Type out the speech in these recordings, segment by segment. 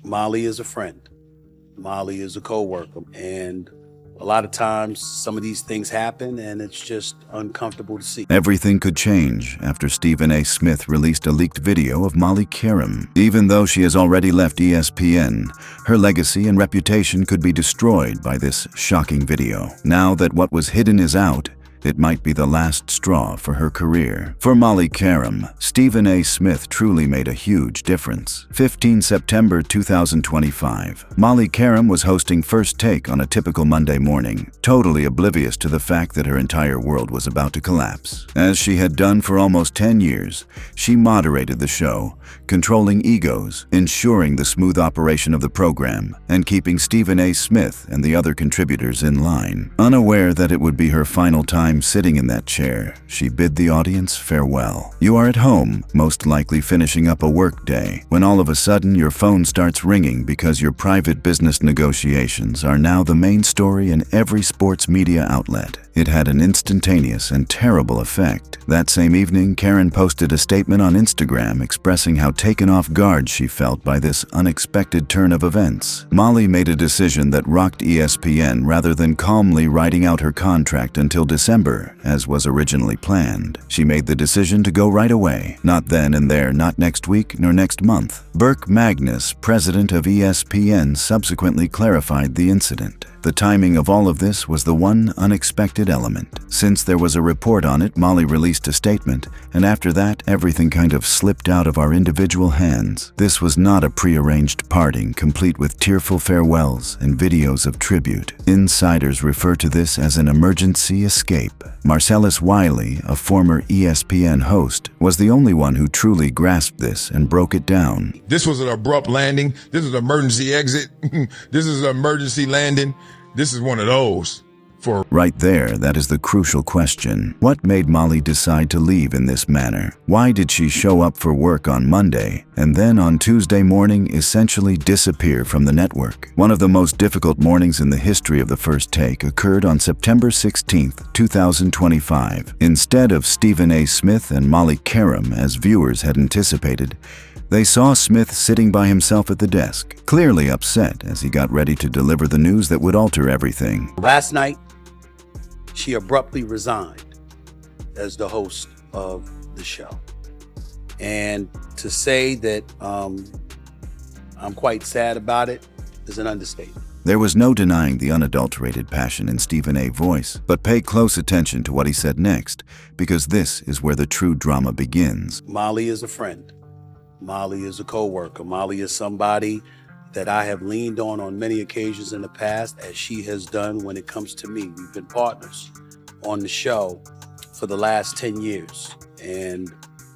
Molly is a friend. Molly is a co-worker. And a lot of times, some of these things happen, and it's just uncomfortable to see. Everything could change after Stephen A. Smith released a leaked video of Molly Qerim. Even though she has already left ESPN, her legacy and reputation could be destroyed by this shocking video. Now that what was hidden is out, it might be the last straw for her career. For Molly Qerim, Stephen A. Smith truly made a huge difference. 15 September 2025. Molly Qerim was hosting First Take on a typical Monday morning, totally oblivious to the fact that her entire world was about to collapse. As she had done for almost 10 years, she moderated the show, controlling egos, ensuring the smooth operation of the program, and keeping Stephen A. Smith and the other contributors in line. Unaware that it would be her final time sitting in that chair, she bid the audience farewell. You are at home, most likely finishing up a work day, when all of a sudden your phone starts ringing because your private business negotiations are now the main story in every sports media outlet. It had an instantaneous and terrible effect. That same evening, Karen posted a statement on Instagram expressing how taken off guard she felt by this unexpected turn of events. Molly made a decision that rocked ESPN rather than calmly writing out her contract until December, as was originally planned. She made the decision to go right away. Not then and there, not next week, nor next month. Burke Magnus, president of ESPN, subsequently clarified the incident. The timing of all of this was the one unexpected element. Since there was a report on it, Molly released a statement, and after that, everything kind of slipped out of our individual hands. This was not a prearranged parting, complete with tearful farewells and videos of tribute. Insiders refer to this as an emergency escape. Marcellus Wiley, a former ESPN host, was the only one who truly grasped this and broke it down. This was an abrupt landing. This is an emergency exit. This is an emergency landing. This is one of those. Right there, that is the crucial question. What made Molly decide to leave in this manner? Why did she show up for work on Monday and then on Tuesday morning essentially disappear from the network? One of the most difficult mornings in the history of the First Take occurred on September 16, 2025. Instead of Stephen A. Smith and Molly Qerim, as viewers had anticipated, they saw Smith sitting by himself at the desk, clearly upset as he got ready to deliver the news that would alter everything. Last night, she abruptly resigned as the host of the show. And to say that I'm quite sad about it is an understatement. There was no denying the unadulterated passion in Stephen A's voice, but pay close attention to what he said next, because this is where the true drama begins. Molly is a friend. Molly is a co-worker. Molly is somebody that I have leaned on many occasions in the past, as she has done when it comes to me. We've been partners on the show for the last 10 years. And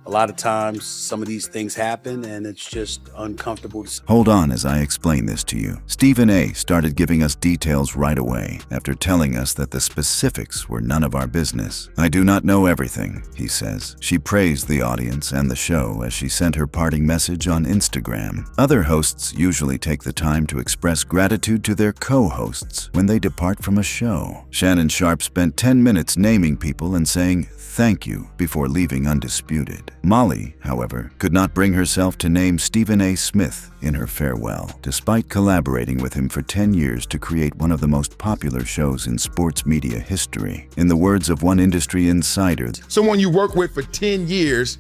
a lot of times, some of these things happen, and it's just uncomfortable to see. Hold on as I explain this to you. Stephen A. started giving us details right away, after telling us that the specifics were none of our business. I do not know everything, he says. She praised the audience and the show as she sent her parting message on Instagram. Other hosts usually take the time to express gratitude to their co-hosts when they depart from a show. Shannon Sharpe spent 10 minutes naming people and saying thank you before leaving undisputed. Molly, however, could not bring herself to name Stephen A. Smith in her farewell, despite collaborating with him for 10 years to create one of the most popular shows in sports media history. In the words of one industry insider, someone you work with for 10 years,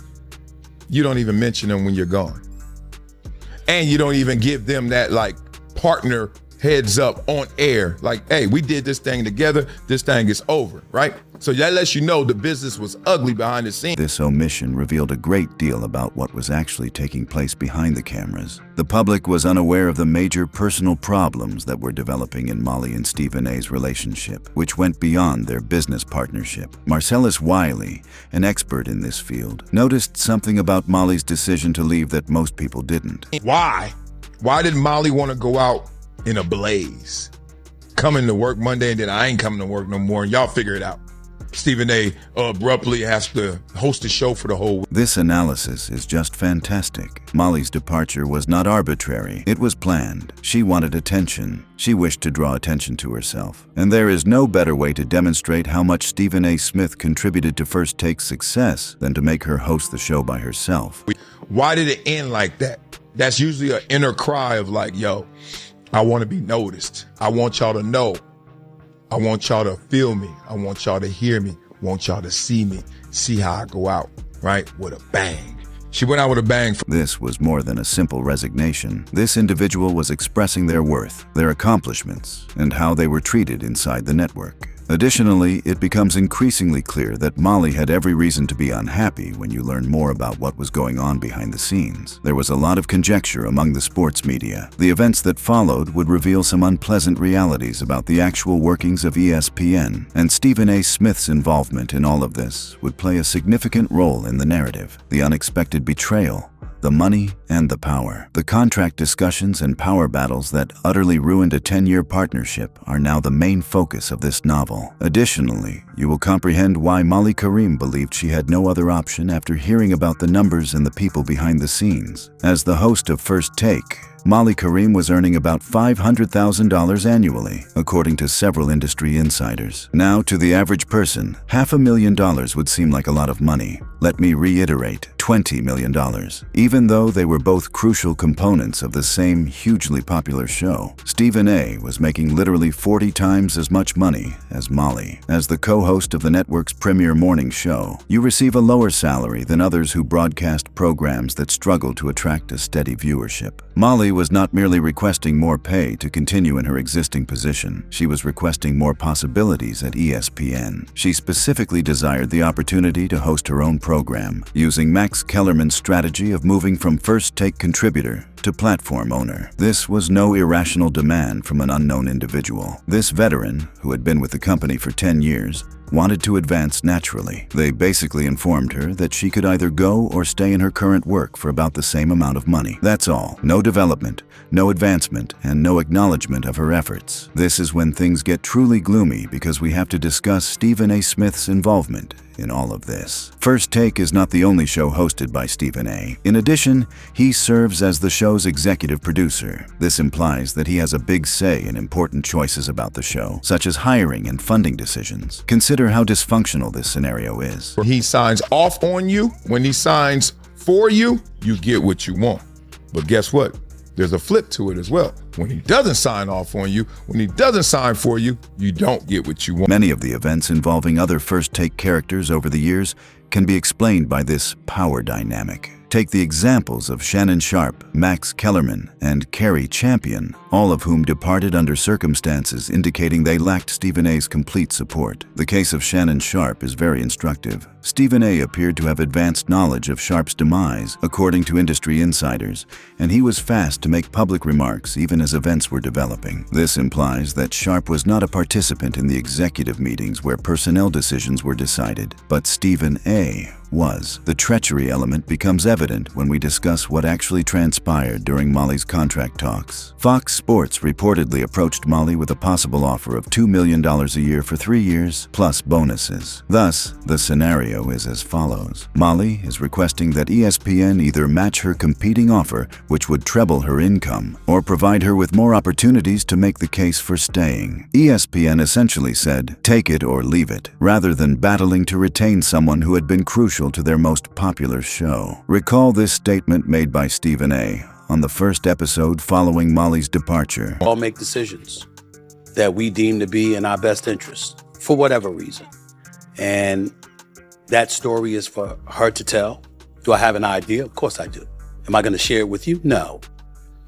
you don't even mention them when you're gone. And you don't even give them that partner heads up on air, hey, we did this thing together, this thing is over, right? So that lets you know the business was ugly behind the scenes. This omission revealed a great deal about what was actually taking place behind the cameras. The public was unaware of the major personal problems that were developing in Molly and Stephen A.'s relationship, which went beyond their business partnership. Marcellus Wiley, an expert in this field, noticed something about Molly's decision to leave that most people didn't. Why? Why did Molly want to go out in a blaze? Coming to work Monday and then I ain't coming to work no more, and y'all figure it out. Stephen A. abruptly has to host a show for the whole week. This analysis is just fantastic. Molly's departure was not arbitrary. It was planned. She wanted attention. She wished to draw attention to herself. And there is no better way to demonstrate how much Stephen A. Smith contributed to First Take's success than to make her host the show by herself. Why did it end like that? That's usually an inner cry of like, yo, I want to be noticed. I want y'all to know. I want y'all to feel me. I want y'all to hear me. I want y'all to see me. See how I go out, right? With a bang. She went out with a bang. This was more than a simple resignation. This individual was expressing their worth, their accomplishments, and how they were treated inside the network. Additionally, it becomes increasingly clear that Molly had every reason to be unhappy when you learn more about what was going on behind the scenes. There was a lot of conjecture among the sports media. The events that followed would reveal some unpleasant realities about the actual workings of ESPN, and Stephen A. Smith's involvement in all of this would play a significant role in the narrative. The unexpected betrayal, the money, and the power. The contract discussions and power battles that utterly ruined a 10-year partnership are now the main focus of this novel. Additionally, you will comprehend why Molly Qerim believed she had no other option after hearing about the numbers and the people behind the scenes. As the host of First Take, Molly Qerim was earning about $500,000 annually, according to several industry insiders. Now, to the average person, $500,000 would seem like a lot of money. Let me reiterate, $20 million. Even though they were both crucial components of the same hugely popular show, Stephen A. was making literally 40 times as much money as Molly. As the co-host of the network's premier morning show, you receive a lower salary than others who broadcast programs that struggle to attract a steady viewership. Molly was not merely requesting more pay to continue in her existing position. She was requesting more possibilities at ESPN. She specifically desired the opportunity to host her own program, using Max Kellerman's strategy of moving from First Take contributor to platform owner. This was no irrational demand from an unknown individual. This veteran, who had been with the company for 10 years, wanted to advance naturally. They basically informed her that she could either go or stay in her current work for about the same amount of money. That's all. No development, no advancement, and no acknowledgement of her efforts. This is when things get truly gloomy because we have to discuss Stephen A. Smith's involvement in all of this. First Take is not the only show hosted by Stephen A. In addition, he serves as the show's executive producer. This implies that he has a big say in important choices about the show, such as hiring and funding decisions. Consider how dysfunctional this scenario is. When he signs off on you, when he signs for you, you get what you want. But guess what? There's a flip to it as well. When he doesn't sign off on you, when he doesn't sign for you, you don't get what you want. Many of the events involving other First Take characters over the years can be explained by this power dynamic. Take the examples of Shannon Sharpe, Max Kellerman, and Carrie Champion, all of whom departed under circumstances indicating they lacked Stephen A.'s complete support. The case of Shannon Sharpe is very instructive. Stephen A. appeared to have advanced knowledge of Sharpe's demise, according to industry insiders, and he was fast to make public remarks even as events were developing. This implies that Sharpe was not a participant in the executive meetings where personnel decisions were decided, but Stephen A. was. The treachery element becomes evident when we discuss what actually transpired during Molly's contract talks. Fox Sports reportedly approached Molly with a possible offer of $2 million a year for 3 years, plus bonuses. Thus, the scenario is as follows. Molly is requesting that ESPN either match her competing offer, which would treble her income, or provide her with more opportunities to make the case for staying. ESPN essentially said, take it or leave it, rather than battling to retain someone who had been crucial to their most popular show. Recall this statement made by Stephen A. on the first episode following Molly's departure. All make decisions that we deem to be in our best interest, for whatever reason. And that story is for her to tell. Do I have an idea? Of course I do. Am I going to share it with you? No.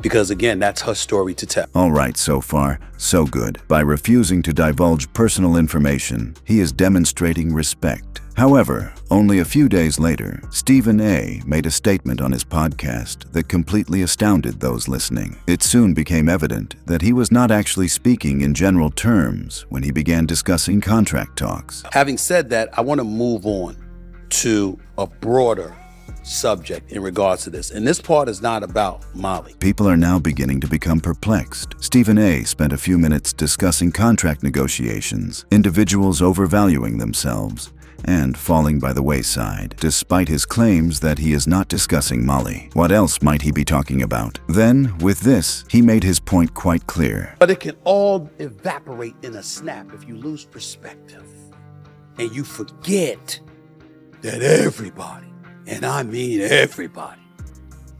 Because again, that's her story to tell. All right, so far, so good. By refusing to divulge personal information, he is demonstrating respect. However, only a few days later, Stephen A. made a statement on his podcast that completely astounded those listening. It soon became evident that he was not actually speaking in general terms when he began discussing contract talks. Having said that, I want to move on to a broader subject in regards to this. And this part is not about Molly. People are now beginning to become perplexed. Stephen A. spent a few minutes discussing contract negotiations, individuals overvaluing themselves, and falling by the wayside, despite his claims that he is not discussing Molly. What else might he be talking about? Then, with this, he made his point quite clear. But it can all evaporate in a snap if you lose perspective and you forget that everybody, and I mean everybody,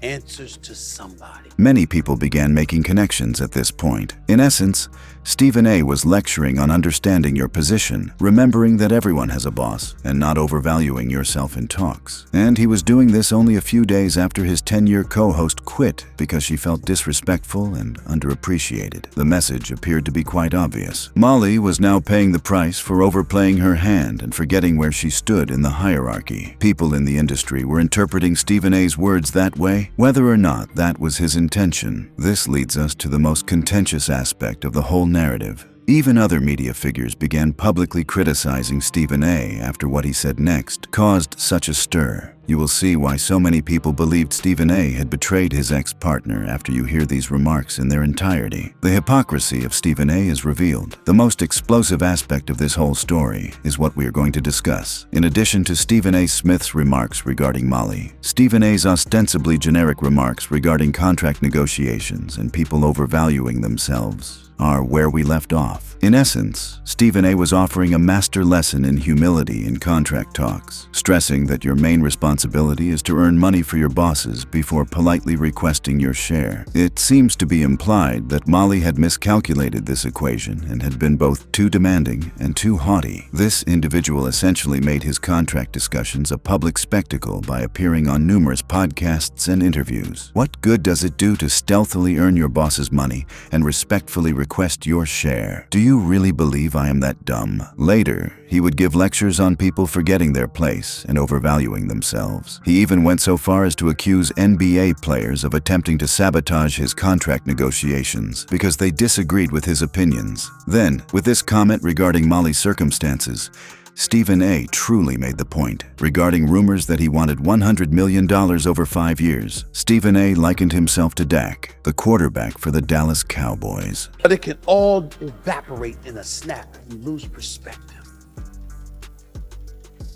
answers to somebody. Many people began making connections at this point. In essence, Stephen A. was lecturing on understanding your position, remembering that everyone has a boss, and not overvaluing yourself in talks. And he was doing this only a few days after his 10-year co-host quit because she felt disrespectful and underappreciated. The message appeared to be quite obvious. Molly was now paying the price for overplaying her hand and forgetting where she stood in the hierarchy. People in the industry were interpreting Stephen A.'s words that way, whether or not that was his intention. This leads us to the most contentious aspect of the whole narrative. Even other media figures began publicly criticizing Stephen A. after what he said next caused such a stir. You will see why so many people believed Stephen A. had betrayed his ex-partner after you hear these remarks in their entirety. The hypocrisy of Stephen A. is revealed. The most explosive aspect of this whole story is what we are going to discuss. In addition to Stephen A. Smith's remarks regarding Molly, Stephen A.'s ostensibly generic remarks regarding contract negotiations and people overvaluing themselves are where we left off. In essence, Stephen A. was offering a master lesson in humility in contract talks, stressing that your main responsibility is to earn money for your bosses before politely requesting your share. It seems to be implied that Molly had miscalculated this equation and had been both too demanding and too haughty. This individual essentially made his contract discussions a public spectacle by appearing on numerous podcasts and interviews. What good does it do to stealthily earn your boss's money and respectfully request your share? Do you really believe I am that dumb? Later, he would give lectures on people forgetting their place and overvaluing themselves. He even went so far as to accuse NBA players of attempting to sabotage his contract negotiations because they disagreed with his opinions. Then, with this comment regarding Molly's circumstances, Stephen A. truly made the point. Regarding rumors that he wanted $100 million over 5 years, Stephen A. likened himself to Dak, the quarterback for the Dallas Cowboys. But it can all evaporate in a snap. You lose perspective.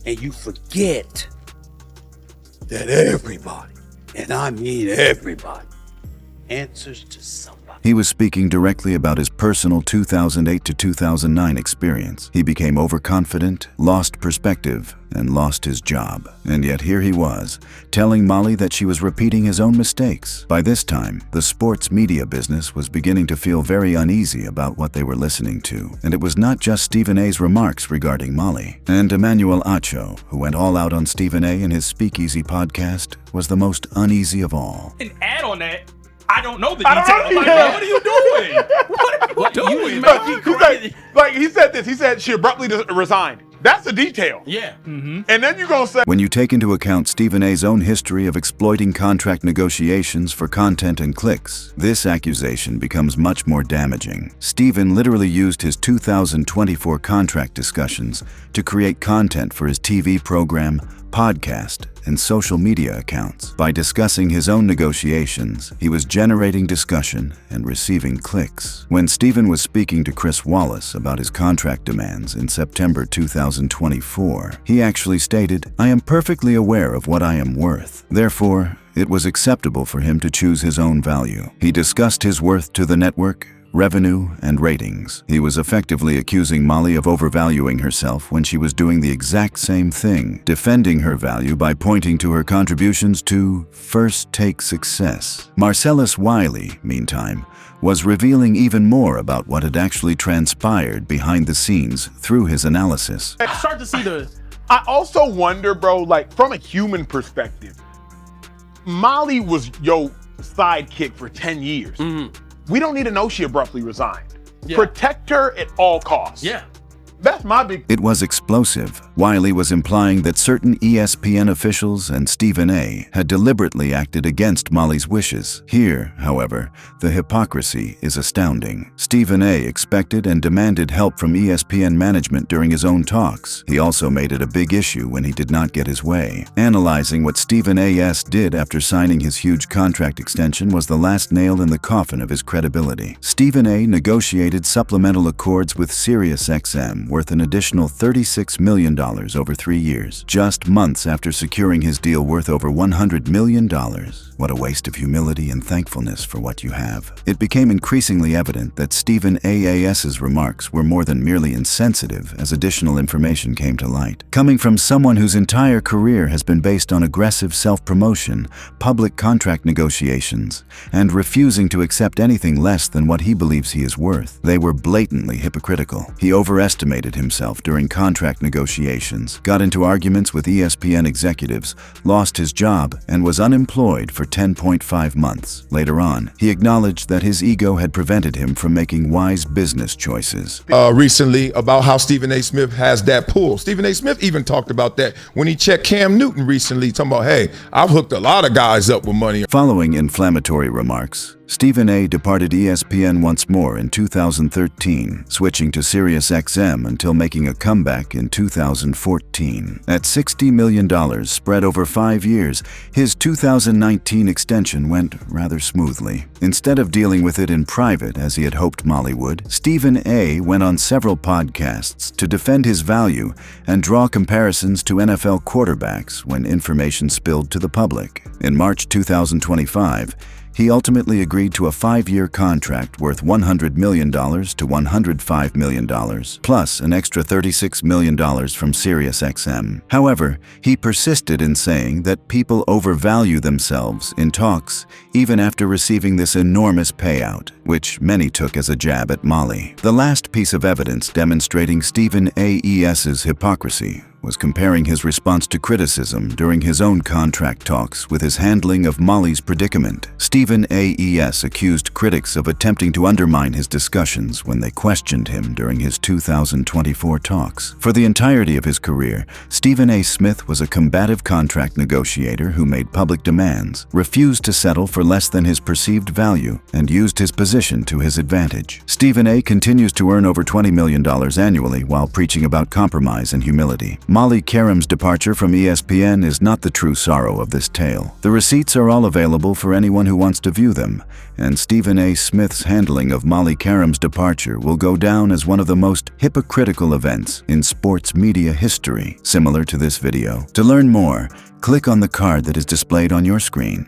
And you forget that everybody, and I mean everybody, answers to somebody. He was speaking directly about his personal 2008 to 2009 experience. He became overconfident, lost perspective, and lost his job. And yet here he was, telling Molly that she was repeating his own mistakes. By this time, the sports media business was beginning to feel very uneasy about what they were listening to. And it was not just Stephen A.'s remarks regarding Molly. And Emmanuel Acho, who went all out on Stephen A. in his Speakeasy podcast, was the most uneasy of all. And add on that, I don't know the details. Like, what are you doing? What are you doing? Like he said this. He said she abruptly resigned. That's a detail. Yeah. Mm-hmm. And then you're gonna say, when you take into account Stephen A.'s own history of exploiting contract negotiations for content and clicks, this accusation becomes much more damaging. Stephen literally used his 2024 contract discussions to create content for his TV program, podcast, and social media accounts. By discussing his own negotiations, he was generating discussion and receiving clicks. When Stephen was speaking to Chris Wallace about his contract demands in September 2024, he actually stated, "I am perfectly aware of what I am worth. Therefore, it was acceptable for him to choose his own value." He discussed his worth to the network, revenue, and ratings. He was effectively accusing Molly of overvaluing herself when she was doing the exact same thing, defending her value by pointing to her contributions to First Take success. Marcellus Wiley, meantime, was revealing even more about what had actually transpired behind the scenes through his analysis. I start to see the... I also wonder, bro, like from a human perspective, Molly was your sidekick for 10 years. Mm-hmm. We don't need to know she abruptly resigned. Yeah. Protect her at all costs. Yeah. That's my big... It was explosive. Wiley was implying that certain ESPN officials and Stephen A. had deliberately acted against Molly's wishes. Here, however, the hypocrisy is astounding. Stephen A. expected and demanded help from ESPN management during his own talks. He also made it a big issue when he did not get his way. Analyzing what Stephen A.'s did after signing his huge contract extension was the last nail in the coffin of his credibility. Stephen A. negotiated supplemental accords with SiriusXM worth an additional $36 million over 3 years, just months after securing his deal worth over $100 million. What a waste of humility and thankfulness for what you have. It became increasingly evident that Stephen A.'s remarks were more than merely insensitive as additional information came to light. Coming from someone whose entire career has been based on aggressive self-promotion, public contract negotiations, and refusing to accept anything less than what he believes he is worth, they were blatantly hypocritical. He overestimated himself during contract negotiations, got into arguments with ESPN executives, lost his job, and was unemployed for 10.5 months. Later on, he acknowledged that his ego had prevented him from making wise business choices. Recently about how Stephen A. Smith has that pull. Stephen A. Smith even talked about that when he checked Cam Newton recently, talking about, hey, I've hooked a lot of guys up with money. Following inflammatory remarks, Stephen A. departed ESPN once more in 2013, switching to SiriusXM until making a comeback in 2014. At $60 million spread over 5 years, his 2019 extension went rather smoothly. Instead of dealing with it in private as he had hoped Molly would, Stephen A. went on several podcasts to defend his value and draw comparisons to NFL quarterbacks when information spilled to the public. In March 2025, he ultimately agreed to a 5-year contract worth $100 million to $105 million, plus an extra $36 million from SiriusXM. However, he persisted in saying that people overvalue themselves in talks even after receiving this enormous payout, which many took as a jab at Molly. The last piece of evidence demonstrating Stephen A.'s hypocrisy was comparing his response to criticism during his own contract talks with his handling of Molly's predicament. Stephen A.'s accused critics of attempting to undermine his discussions when they questioned him during his 2024 talks. For the entirety of his career, Stephen A. Smith was a combative contract negotiator who made public demands, refused to settle for less than his perceived value, and used his position to his advantage. Stephen A. continues to earn over $20 million annually while preaching about compromise and humility. Molly Qerim's departure from ESPN is not the true sorrow of this tale. The receipts are all available for anyone who wants to view them, and Stephen A. Smith's handling of Molly Qerim's departure will go down as one of the most hypocritical events in sports media history, similar to this video. To learn more, click on the card that is displayed on your screen.